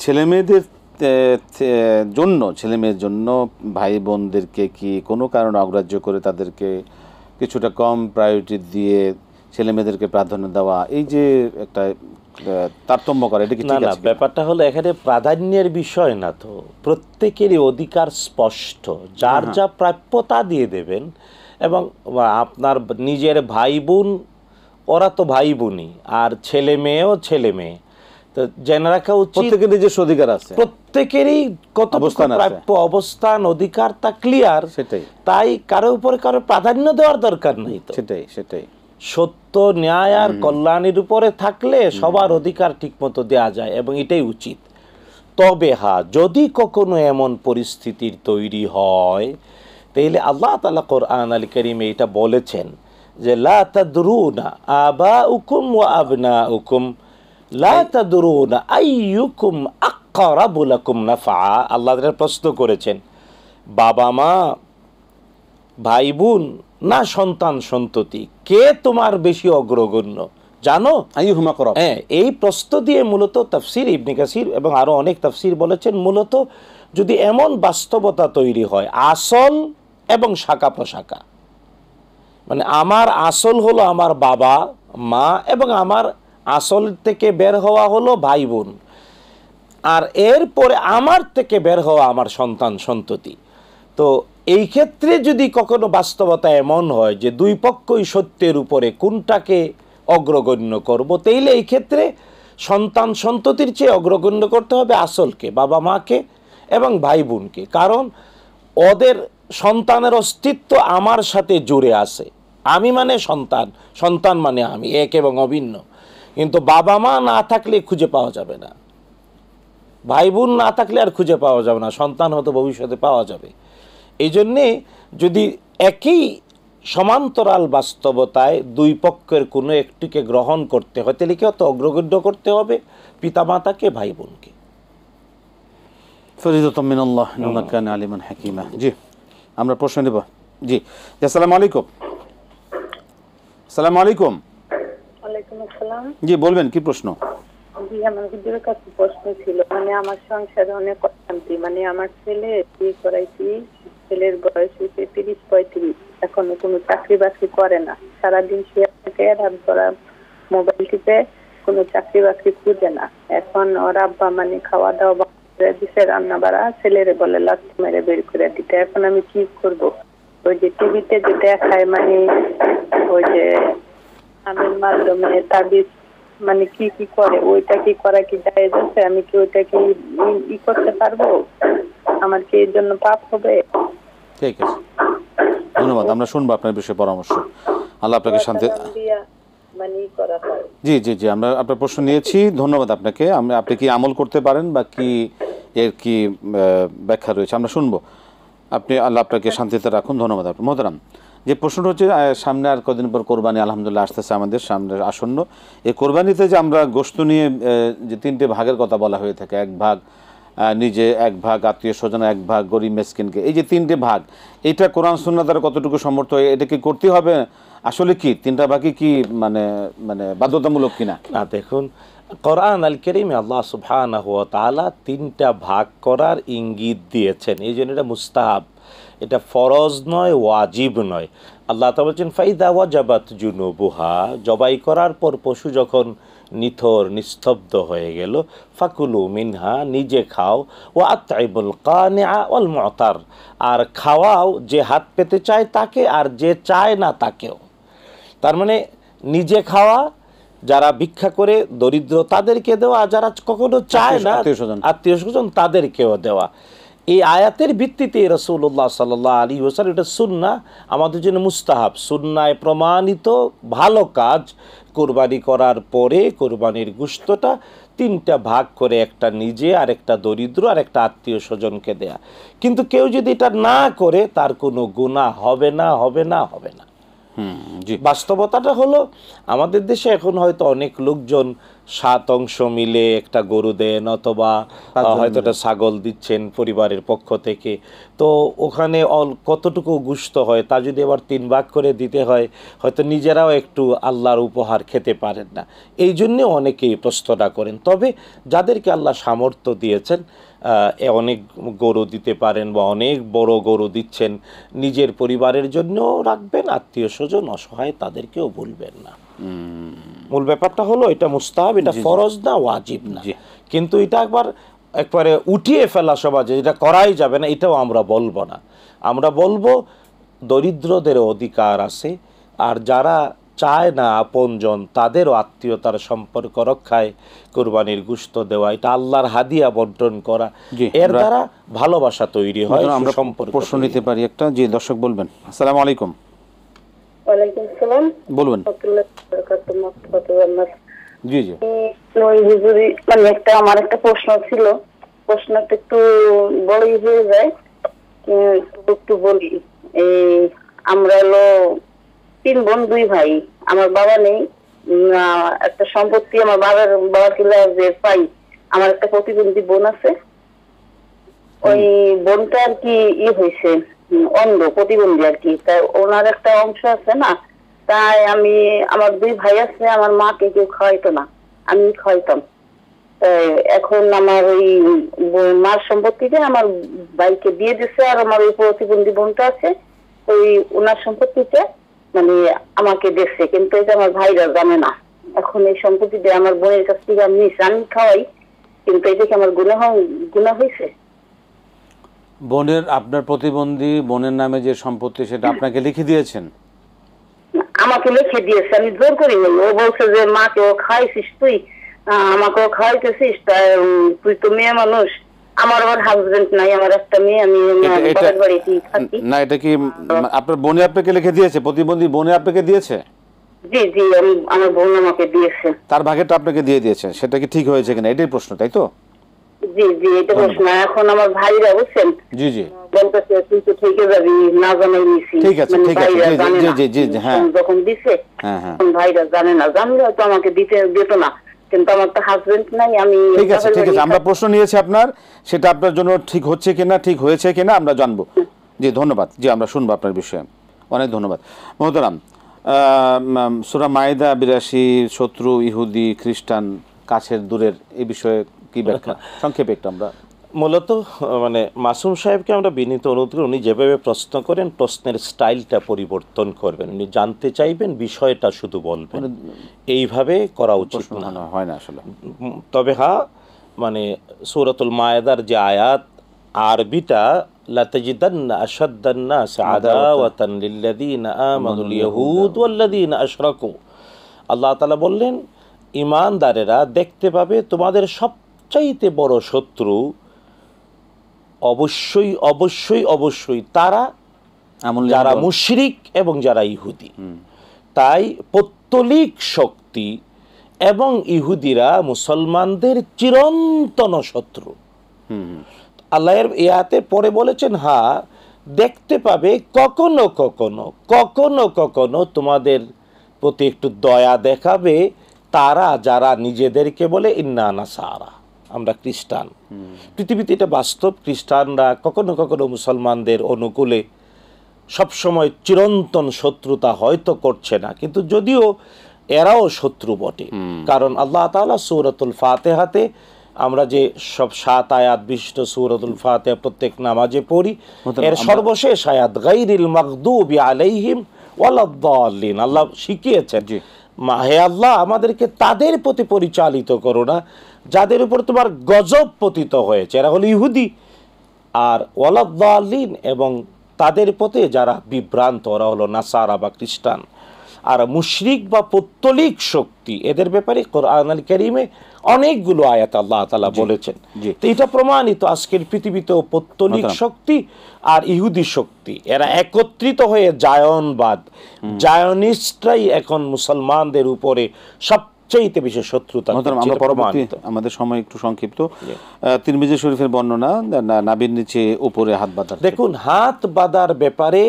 ছেলেমেয়েদের ছেলেমেয়ের জন্য ভাই বোনদেরকে কি কোনো কারণে অগ্রাহ্য করে তাদেরকে কিছুটা কম প্রায়োরিটি দিয়ে ছেলেমেয়েদেরকে প্রাধান্য দেওয়া, এই যে একটা তারতম্য করে, এটা কি ঠিক আছে? ব্যাপারটা হলো এখানে প্রাধান্যের বিষয় না, তো প্রত্যেকেরই অধিকার স্পষ্ট, যার যা প্রাপ্য তা দিয়ে দেবেন। এবং আপনার নিজের ভাই বোন, ওরা তো ভাই বোনই, আর ছেলে মেয়েও ছেলে মেয়ে, তো জেনে রাখা উচিত প্রত্যেকের নিজস্ব অধিকার আছে, প্রত্যেকেরই কত প্রাপ্য অবস্থান অধিকার তা ক্লিয়ার। সেটাই, তাই কারো উপরে কারো প্রাধান্য দেওয়ার দরকার নেই। তো সেটাই সত্য, ন্যায় আর কল্যাণের উপরে থাকলে সবার অধিকার ঠিকমতো দেয়া যায়, এবং এটাই উচিত। তবে যদি কখনো এমন পরিস্থিতির তৈরি হয়, তাহলে আল্লাহ তাআলা কোরআন আল কারীমে এটা বলেছেন যে লা তাদরুনা আবাউকুম ওয়া আবনাউকুম লা তাদরুনা আইয়ুকুম আকরাবু লাকুম নাফআ। আল্লাহ তাআলা প্রশ্ন করেছেন, বাবা মা, ভাই বোন না সন্তান সন্ততি, কে তোমার বেশি অগ্রগণ্য জানো? হ্যাঁ, এই প্রশ্ন দিয়ে মূলত তাফসীর ইবনে কাসির এবং আরো অনেক তাফসীর বলেছেন, মূলত যদি এমন বাস্তবতা তৈরি হয়, আসল এবং শাখা প্রশাখা, মানে আমার আসল হলো আমার বাবা মা, এবং আমার আসল থেকে বের হওয়া হলো ভাই বোন, আর এরপরে আমার থেকে বের হওয়া আমার সন্তান সন্ততি। তো এই ক্ষেত্রে যদি কখনো বাস্তবতা এমন হয় যে দুই পক্ষই সত্যের উপরে কোনটাকে অগ্রগণ্য করব, তাইলে এই ক্ষেত্রে সন্তান সন্ততির চেয়ে অগ্রগণ্য করতে হবে আসলকে, বাবা মাকে এবং ভাই বোনকে। কারণ ওদের সন্তানের অস্তিত্ব আমার সাথে জুড়ে আছে। আমি মানে সন্তান, সন্তান মানে আমি, এক এবং অভিন্ন। কিন্তু বাবা মা না থাকলে খুঁজে পাওয়া যাবে না, ভাই বোন না থাকলে আর খুঁজে পাওয়া যাবে না, সন্তান হয়তো ভবিষ্যতে পাওয়া যাবে। এই জন্যে যদি একই সমান্তরাল বাস্তবতায় দুই পক্ষের কোনো একটিকে গ্রহণ করতে হয়, তাহলে কি হতো? অগ্রগণ্য করতে হবে পিতামাতাকে, ভাই বোনকে। ফরিদাতুম মিনাল্লাহ ইন্নাহু কানা আলিমান হাকিমা। জি, আমরা প্রশ্ন নেব। জি, আসসালামু আলাইকুম। আসসালামু আলাইকুম। ওয়ালাইকুম আসসালাম। জি, বলবেন কি প্রশ্ন? জি, আমার হুজুরের কাছে প্রশ্ন ছিল, মানে আমার সংসারে অনেক অশান্তি, মানে আমার ছেলে বিয়ে করাইছি, ছেলের বয়স হচ্ছে 30-35, এখনো কোনো চাকরি বাকরি করে না, সারাদিন শুয়ে থাকে, রাত ভরা মোবাইল টিপে, কোনো চাকরি বাকরি খুঁজে না। এখন ওর আব্বা মানে খাওয়া দাওয়া দিছে, রান্না বাড়া, ছেলেরে বলে লাথি মেরে বের করে দিতে। এখন আমি কি করব? ওই যে টিভিতে যে দেখায়, মানে ওই যে আমের মাধ্যমে তাবিজ মানে কি কি করে, ওইটা কি করা কি জায়েজ আছে? আমি কি ওইটা কি করতে পারবো? আমার কি এর জন্য পাপ হবে? ঠিক আছে, ধন্যবাদ। আমরা শুনবো আপনার বিষয়ে পরামর্শ। আল্লাহ আপনাকে শান্তি। জি জি জি, আমরা আপনার প্রশ্ন নিয়েছি, ধন্যবাদ আপনাকে। আপনি কি আমল করতে পারেন বা কি এর কি ব্যাখ্যা রয়েছে আমরা শুনবো। আল্লাহ আপনাকে শান্তিতে রাখুন, ধন্যবাদ আপনার। মোহতারাম, যে প্রশ্নটা হচ্ছে, সামনে আর কদিন পর কোরবানি আলহামদুলিল্লাহ আসতেছে, আমাদের সামনে আসন্ন। এই কোরবানিতে যে আমরা গোশত নিয়ে যে 3টে ভাগের কথা বলা হয়ে থাকে, এক ভাগ নিজে, এক ভাগ আত্মীয় স্বজন, এক ভাগ গরিব মিসকিনকে, এই যে 3টে ভাগ, এটা কোরআন সুন্নাহ দ্বারা কতটুকু সমর্থ হয়? এটা কি করতে হবে? আসলে কি 3টা ভাগই কি মানে বাধ্যতামূলক কিনা? না, দেখুন, কোরআন আল কারীমে আল্লাহ সুবহানাহু ওয়া তাআলা 3টা ভাগ করার ইঙ্গিত দিয়েছেন। এই জন্য এটা মুস্তাহাব, এটা ফরজ নয়, ওয়াজিব নয়। আল্লাহ তাআলা বলেছেন ফাইদা ওয়াজাবাত জুনুবুহা, জবাই করার পর পশু যখন নিথর নিস্তব্ধ হয়ে গেল, ফাকুলু মিনহা, নিজে খাও, ওয়া আতইবুল কানিআ ওয়াল মুতার, আর খাওয়াও যে হাত পেতে চায় তাকে, আর যে চায় না তাকেও। তার মানে নিজে খাওয়া, যারা ভিক্ষা করে দরিদ্র তাদেরকে দেওয়া, আর যারা কখনো চায় না আত্মীয় স্বজন তাদেরকেও দেওয়া। এই আয়াতের ভিত্তিতে রাসূলুল্লাহ সাল্লাল্লাহু আলাইহি ওয়াসাল্লাম, এটা সুন্নাহ, আমাদের জন্য মুস্তাহাব, সুন্নায় প্রমাণিত ভালো কাজ। কোরবানি করার পরে কোরবানির গোশতটা 3টা ভাগ করে, একটা নিজে, আর একটা দরিদ্র, আর একটা আত্মীয় স্বজনকে দেয়া। কিন্তু কেউ যদি এটা না করে, তার কোনো গুনাহ হবে না, হবে না, হবে না। বাস্তবতাটা হলো, আমাদের দেশে এখন হয়তো অনেক লোকজন 7 অংশ মিলে একটা গরু দেন, অথবা হয়তো একটা ছাগল দিচ্ছেন পরিবারের পক্ষ থেকে, তো ওখানে কতটুকু গোশত হয় তা যদি আবার 3 ভাগ করে দিতে হয়, হয়তো নিজেরাও একটু আল্লাহর উপহার খেতে পারেন না। এই জন্য অনেকেই প্রশ্নটা করেন। তবে যাদেরকে আল্লাহ সামর্থ্য দিয়েছেন, অনেক গরু দিতে পারেন বা অনেক বড় গরু দিচ্ছেন, নিজের পরিবারের জন্যও রাখবেন, আত্মীয় স্বজন অসহায় তাদেরকেও বলবেন না। মূল ব্যাপারটা হলো এটা মুস্তাহাব, এটা ফরজ না, ওয়াজিব না। কিন্তু এটা একবারে উঠিয়ে ফেলা সমাজে যেটা করাই যাবে না, এটাও আমরা বলবো না। আমরা বলবো দরিদ্রদের অধিকার আছে, আর যারা চায় না আপনজন তাদেরও আত্মীয়তার সম্পর্ক রক্ষায় কোরবানির গোশত দেওয়া, এটা আল্লাহর হাদিয়া বন্টন করা, এর দ্বারা ভালোবাসা তৈরি হয়। আমরা প্রশ্ন নিতে পারি একটা? জি, দর্শক বলবেন। আসসালামু আলাইকুম। ওয়ালাইকুম সালাম। বলবেন। জি জি। ওই হুজুরি মানে আমার একটা প্রশ্ন ছিল, প্রশ্নটা একটু বড়ই হয়ে যায়, একটু বলি। আমরা হলো 3 বোন 2 ভাই। আমার বাবা নেই, একটা সম্পত্তি আমার বাবার কিলা যে পাই। আমার একটা প্রতিবন্ধী বোন আছে, ওই বোনটা আর কি হয়েছে অন্ধ, প্রতিবন্ধী আর কি। তাই ওনার একটা অংশ আছে না, তাই আমার 2 ভাই আছে, আমার মাকে কেউ খাওয়াইতো না, আমি খাওয়াইতাম। এখন আমার ওই মার সম্পত্তিতে আমার ভাইকে দিয়ে দিছে, আর আমার ওই প্রতিবন্ধী বোনটা আছে, ওই ওনার সম্পত্তিতে মানে আমাকে দিচ্ছে, কিন্তু এটা আমার ভাইরা জানে না। এখন এই সম্পত্তিতে আমার বোনের কাছ থেকে আমি খাওয়াই, কিন্তু এটা কি আমার গুনাহ হয়েছে? আপনার প্রতিবন্ধী বোনের নামে যে সম্পত্তি সেটা আপনাকে লিখে দিয়েছেন? আমাকে লিখে দিয়েছে, আমি জোর করি নাই। ও বলছে যে মাকে ও খাইছিস তুই, আমাকেও খাওয়াইতেছিস, তুই তো মেয়ে মানুষ। আমার আবার হাজবেন্ড নাই, আমার একটা মেয়ে, আমি বাড়িতেই থাকি। না, এটা কি আপনার বোনে আপনাকে লিখে দিয়েছে? প্রতিবন্ধী বোনে আপনাকে দিয়েছে? জি জি, আমার বোন আমাকে দিয়েছে। তার ভাগেরটা আপনাকে দিয়ে দিয়েছে, সেটা কি ঠিক হয়েছে কিনা এটাই প্রশ্ন, তাই তো? জি জি, এটা প্রশ্ন। এখন আমার ভাইরা বুঝছেন, জি জি, বলতেছে তুই তো থেকে যাবি, না জানাই নিছি। ঠিক আছে ঠিক আছে, জি জি জি জি, হ্যাঁ, যখন দিছে ভাইরা জানে না, জানলে হয়তো আমাকে দিত না, কিন্তু আমার তো হাজবেন্ড নাই। আমি ঠিক আছে ঠিক আছে, আমরা প্রশ্ন নিয়েছি আপনার, সেটা আপনার জন্য ঠিক হচ্ছে কিনা, ঠিক হয়েছে কিনা আমরা জানবো। জি ধন্যবাদ। জি, আমরা শুনবো আপনার বিষয়ে। অনেক ধন্যবাদ মোহতারাম। সূরা মাইদা 82, শত্রু ইহুদি খ্রিস্টান কাছের দূরের, এই বিষয়ে কি ব্যাখ্যা সংক্ষেপে একটু আমরা? মূলত মানে মাসুম সাহেবকে আমরা বিনীত অনুরোধ করি, উনি যেভাবে প্রশ্ন করেন প্রশ্নের স্টাইলটা পরিবর্তন করবেন। উনি জানতে চাইবেন, বিষয়টা শুধু বলবেন, এইভাবে করা উচিত হয় না আসলে। তবে হ্যাঁ, মানে সূরাতুল মায়েদার যে আয়াত আরবিটা, লাতাজিদান্না আশাদ্দান নাস আদাওয়াতান লিল্লাযীনা আমানুল ইয়াহুদ ওয়াল্লাযীনা আশরাকু, আল্লাহ তাআলা বললেন ঈমানদারেরা দেখতে পাবে তোমাদের সবচাইতে বড় শত্রু অবশ্যই অবশ্যই অবশ্যই তারা যারা মুশরিক এবং যারা ইহুদি। তাই পৌত্তলিক শক্তি এবং ইহুদিরা মুসলমানদের চিরন্তন শত্রু। আল্লাহর আয়াতে পরে বলেছেন, হ্যাঁ দেখতে পাবে কখনো কখনো কখনো কখনো তোমাদের প্রতি একটু দয়া দেখাবে তারা যারা নিজেদেরকে বলে ইন্না নাসারা, আমরা খ্রিস্টান। পৃথিবীতে এটা বাস্তব, খ্রিস্টানরা কখনো কখনো মুসলমানদের অনুকূলে সবসময় চিরন্তন শত্রুতা হয়তো করছে না, কিন্তু যদিও এরাও শত্রু বটে। কারণ আল্লাহ তাআলা সূরাতুল ফাতিহাতে, আমরা যে সব 7 আয়াত বিশিষ্ট সূরাতুল ফাতিহা প্রত্যেক নামাজে পড়ি, এর সর্বশেষ আয়াত গায়রিল মাগদুবি আলাইহিম ওয়ালাদ-দাল্লিন, আল্লাহ শিখিয়েছেন হে আল্লাহ আমাদেরকে তাদের প্রতি পরিচালিত করো না যাদের উপর তোমার গজব পতিত হয়েছে, এরা হলো ইহুদি, আর ওয়ালাদ-দাল্লিন এবং তাদের পথে যারা বিভ্রান্ত, ওরা হলো নাসারা বা খ্রিস্টান। আর মুশরিক বা পৌত্তলিক শক্তি, এদের ব্যাপারে কোরআনুল কারীমে অনেকগুলো আয়াত আল্লাহ তাআলা বলেছেন। তো এটা প্রমাণিত আজকের পৃথিবীতেও পৌত্তলিক শক্তি আর ইহুদি শক্তি এরা একত্রিত হয়ে জায়নবাদ, জায়নিস্টরাই এখন মুসলমানদের উপরে সবচেয়ে বেশি শত্রুতা। আমাদের সময় একটু সংক্ষিপ্ত। তিরমিজি শরীফের বর্ণনা, নাভির নিচে উপরে হাত বাঁধা। দেখুন, হাত বাঁধার ব্যাপারে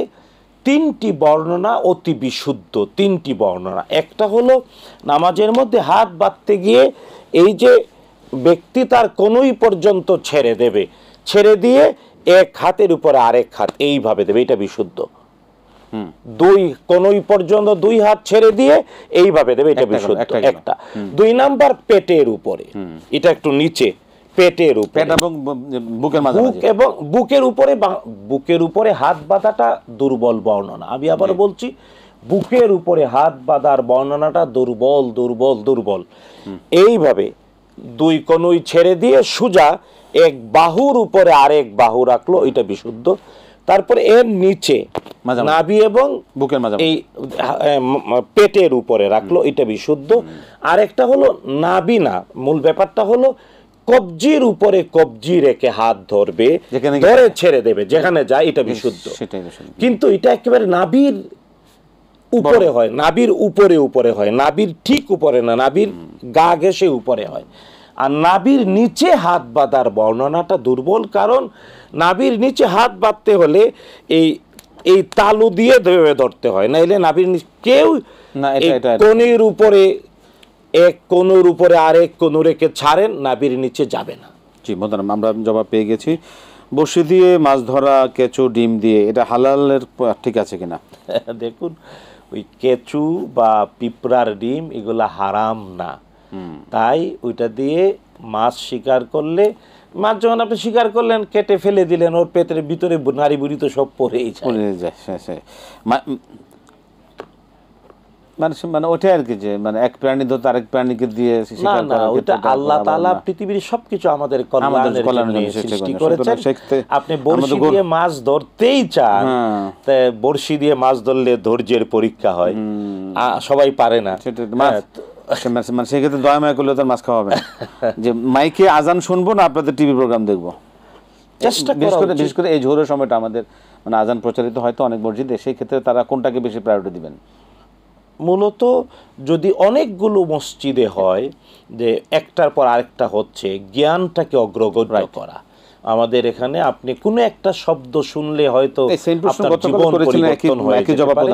তিনটি বর্ণনা অতি বিশুদ্ধ, তিনটি বর্ণনা। একটা হলো নামাজের মধ্যে হাত বাঁধতে গিয়ে এই যে ব্যক্তি তার কনুই পর্যন্ত ছেড়ে দেবে, ছেড়ে দিয়ে এক হাতের উপরে আরেক হাত এইভাবে দেবে, এটা বিশুদ্ধ। দুই কনুই পর্যন্ত দুই হাত ছেড়ে দিয়ে এইভাবে দেবে, এটা বিশুদ্ধ একটা। দুই নাম্বার পেটের উপরে, এটা একটু নিচে পেটের উপরে, বুকের উপরে হাত বাঁধাটা দুর্বল বর্ণনা। আমি আবার বলছি, বুকের উপরে হাত বাঁধার বর্ণনাটা দুর্বল দুর্বল দুর্বল। এইভাবে দুই কনুই ছেড়ে দিয়ে সোজা এক বাহুর উপরে আরেক বাহু রাখলো, এটা বিশুদ্ধ। তারপরে এর নিচে নাভি এবং বুকের মাঝে এই পেটের উপরে রাখলো, এটা বিশুদ্ধ। আরেকটা হলো নাভি না, মূল ব্যাপারটা হলো কবজির উপরে কবজি রেখে হাত ধরবে, ধরে ছেড়ে দেবে যেখানে যায়, এটা বিশুদ্ধ। কিন্তু এটা একেবারে নাভির উপরে হয়, নাভির উপরে উপরে হয়, নাভির ঠিক উপরে না, নাভির গা ঘেঁষে উপরে হয়। আর নাভির নিচে হাত বাঁধার বর্ণনাটা দুর্বল, কারণ নাভির নিচে হাত বাঁধতে হলে এই তালু দিয়ে ধরতে হয়, নাইলে নাভির নিচে কেউ কনুর উপরে এক কনুর উপরে আরেক কনু রেখে ছাড়েন, নাভির নিচে যাবে না। জি মোহতারাম, আমরা জবাব পেয়ে গেছি। বড়শি দিয়ে মাছ ধরা, কেঁচো, ডিম দিয়ে, এটা হালালের ঠিক আছে কিনা? দেখুন, ওই কেঁচু বা পিঁপড়ার ডিম এগুলা হারাম না, তাই ওইটা দিয়ে মাছ শিকার করলে, মাছ যখন আপনি শিকার করলেন কেটে ফেলে দিলেন, ওর পেটের ভিতরে নাড়ি বুড়ি তো সব পড়েই যায়। মানে ওটাই আর কি, যে মানে এক প্রাণী ধরতে আরেক প্রাণীকে দিয়ে শিকার করা, ওটা আল্লাহ তাআলা পৃথিবীর সবকিছু আমাদের কল্যাণের জন্য সৃষ্টি করেছেন। আপনি বড়শি দিয়ে মাছ ধরতেই চান, তা বড়শি দিয়ে মাছ ধরলে ধৈর্যের পরীক্ষা হয়, সবাই পারে না। মানে সেক্ষেত্রে দয়া মায়া করলে তার মাছ খাওয়া হবে না, যে মাইকে আজান শুনবো না আপনাদের টিভি প্রোগ্রাম দেখবো। চেষ্টা বিশেষ করে এই ঝোরের সময়টা আমাদের মানে আজান প্রচারিত হয়তো অনেক মসজিদে, সেই ক্ষেত্রে তারা কোনটাকে বেশি প্রায়োরিটি দিবেন? মূলত যদি অনেকগুলো মসজিদে হয় যে একটার পর আরেকটা হচ্ছে, জ্ঞানটাকে অগ্রগণ্য করা। আমাদের এখানে আপনি কোনো একটা শব্দ শুনলে হয়তো আপনার জীবন পরিবর্তন হয়ে যেতে পারে,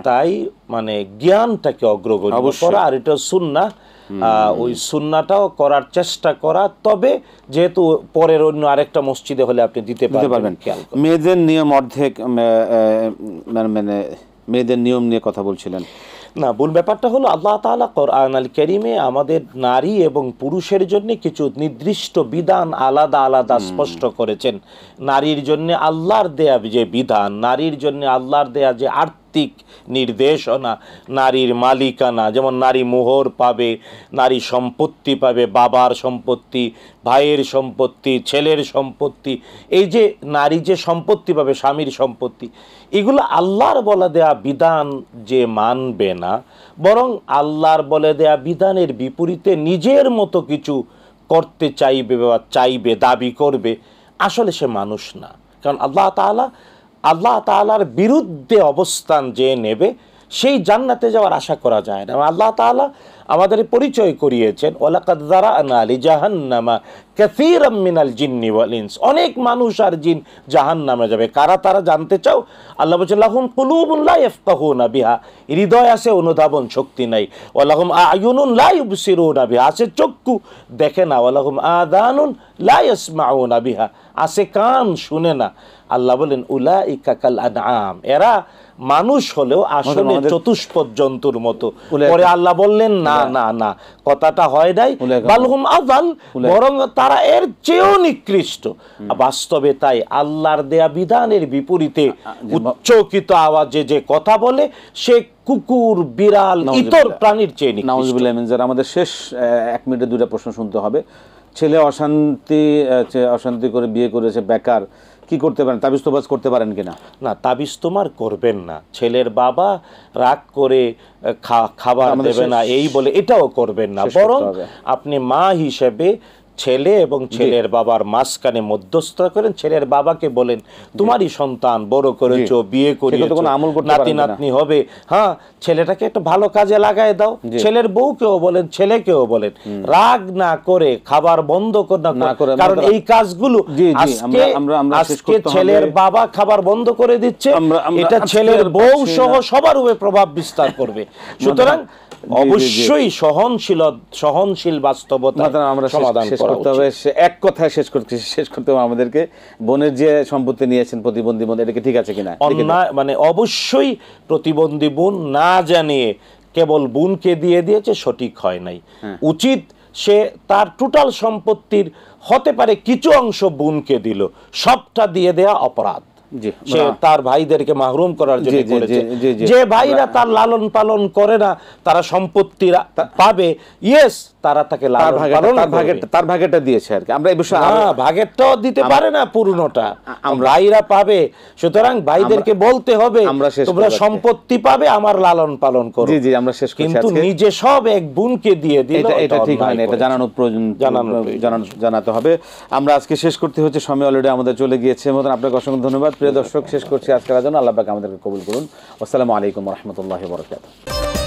তাই মানে জ্ঞানটাকে অগ্রগণ্য করা, আর এটা সুন্নাহ, ওই সুন্নাহটাও করার চেষ্টা করা। তবে যেহেতু পরের অন্য আরেকটা মসজিদে হলে আপনি দিতে পারবেন। মেয়েদের নিয়ম অর্ধেক, মানে মেয়েদের নিয়ম নিয়ে কথা বলছিলেন না, ভুল ব্যাপারটা হলো আল্লাহ তাআলা কোরআন আল কারীমে আমাদের নারী এবং পুরুষের জন্য কিছু নির্দিষ্ট বিধান আলাদা আলাদা স্পষ্ট করেছেন। নারীর জন্য আল্লাহর দেয়া যে বিধান, নারীর জন্য আল্লাহর দেয়া যে আর্থিক নির্দেশনা, নারীর মালিকানা, যেমন নারী মোহর পাবে, নারী সম্পত্তি পাবে, বাবার সম্পত্তি, ভাইয়ের সম্পত্তি, ছেলের সম্পত্তি, এই যে নারী যে সম্পত্তি পাবে, স্বামীর সম্পত্তি, এগুলো আল্লাহর বলে দেয়া বিধান যে মানবে না, বরং আল্লাহর বলে দেয়া বিধানের বিপরীতে নিজের মতো কিছু করতে চাইবে বা চাইবে, দাবি করবে, আসলে সে মানুষ না। কারণ আল্লাহ তাআলার বিরুদ্ধে অবস্থান যে নেবে, সেই জান্নাতে যাওয়ার আশা করা যায় না। আল্লাহ তাআলা আমাদের পরিচয় করিয়েছেন, ওয়ালাকাদ যারানা লিজাহান্নামা কাসীরাম মিনাল জিন্নি ওয়াল ইনস, অনেক মানুষ আর জিন জাহান্নামে যাবে। কারা তারা জানতে চাও? আল্লাহ বলেন লাহুম কুলুবুন লা ইয়াফকাহুনা বিহা, হৃদয় আছে অনুধাবন শক্তি নাই। ওয়ালাহুম আয়ুনুন লা ইউবসিরুনা বিহা, আছে চক্ষু দেখে না। ওয়ালাহুম আযানুন লা ইয়াসমাউনা বিহা, আছে কান শুনে না। আল্লাহ বলেন উলাইকা কাল আনআম, এরা মানুষ হলেও আসলে চতুষ্পদ জন্তুর মতো। পরে আল্লাহ বললেন না না না, কথাটা হয় নাই, বালহুম আযাল, বরং তারা এর চেয়েও নিকৃষ্ট। বাস্তবে তাই আল্লাহর দেয়া বিধানের বিপরীতে উচ্চকিত আওয়াজে যে কথা বলে, সে কুকুর, বিড়াল, ইতর প্রাণীর চেয়ে নিকৃষ্ট। নাউযুবিল্লাহ মিন যালিক। আমাদের শেষ 1 মিনিটে 2টা প্রশ্ন শুনতে হবে। ছেলে অশান্তি করে বিয়ে করেছে, বেকার, কি করতে পারেন? তাবিজ তোবাজ করতে পারেন কিনা? না, তাবিজ তোমার করবেন না। ছেলের বাবা রাগ করে খাবার দেবে না এই বলে এটাও করবেন না, বরং আপনি মা হিসেবে ছেলে এবং ছেলের বাবার মাঝখানে মধ্যস্থতা করেন, ছেলের বাবাকে বলেন তোমারই সন্তান, বড় করেছো, বিয়ে করিয়েছো, নাতি নাতনি হবে, হ্যাঁ ছেলেটাকে একটা ভালো কাজে লাগায় দাও। ছেলের বউকেও বলেন, ছেলেকেও বলেন রাগ না করে খাবার বন্ধ না করে, কারণ এই কাজগুলো আজকে ছেলের বাবা খাবার বন্ধ করে দিচ্ছে, এটা ছেলের বউ সহ সবার উপরে প্রভাব বিস্তার করবে। সুতরাং অবশ্যই সহনশীল বাস্তবতা আমরা সমাধান করতে হবে। এক কথায় শেষ করতে হবে আমাদেরকে, বোনের যে সম্পত্তি নিয়েছেন প্রতিবন্ধী বোন, এটা কি ঠিক আছে কিনা? অন্যায় মানে অবশ্যই প্রতিবন্ধী বোন না জানিয়ে কেবল বোনকে দিয়ে দিয়েছে, সঠিক হয় নাই। উচিত সে তার টোটাল সম্পত্তির হতে পারে কিছু অংশ বোনকে দিল, সবটা দিয়ে দেয়া অপরাধ। সে তার ভাইদেরকে মাহরুম করার জন্য করেছে। যে ভাইরা তার লালন পালন করে না তারা সম্পত্তি পাবে, ইয়েস তারা তাকে তার ভাগেরটা দিয়েছে আর কি। আমরা এই বিষয়ে ভাগেরটাও দিতে পারে না, পুরনোটা ভাইরা পাবে। সুতরাং ভাইদেরকে বলতে হবে তোমরা সম্পত্তি পাবে, আমার লালন পালন করো। জি জি, আমরা শেষ করছি। কিন্তু নিজে সব এক বোনকে দিয়ে দিল, এটা ঠিক হয় না, এটা জানাতে হবে। আমরা আজকে শেষ করতে হচ্ছে, সময় অলরেডি আমাদের চলে গিয়েছে। মতন আপনাকে অসংখ্য ধন্যবাদ। প্রিয় দর্শক, শেষ করছি আজকের জন্য। আল্লাহ পাক আমাদেরকে কবুল করুন। আসসালামু আলাইকুম ওয়া রাহমাতুল্লাহি ওয়া বারাকাতুহু।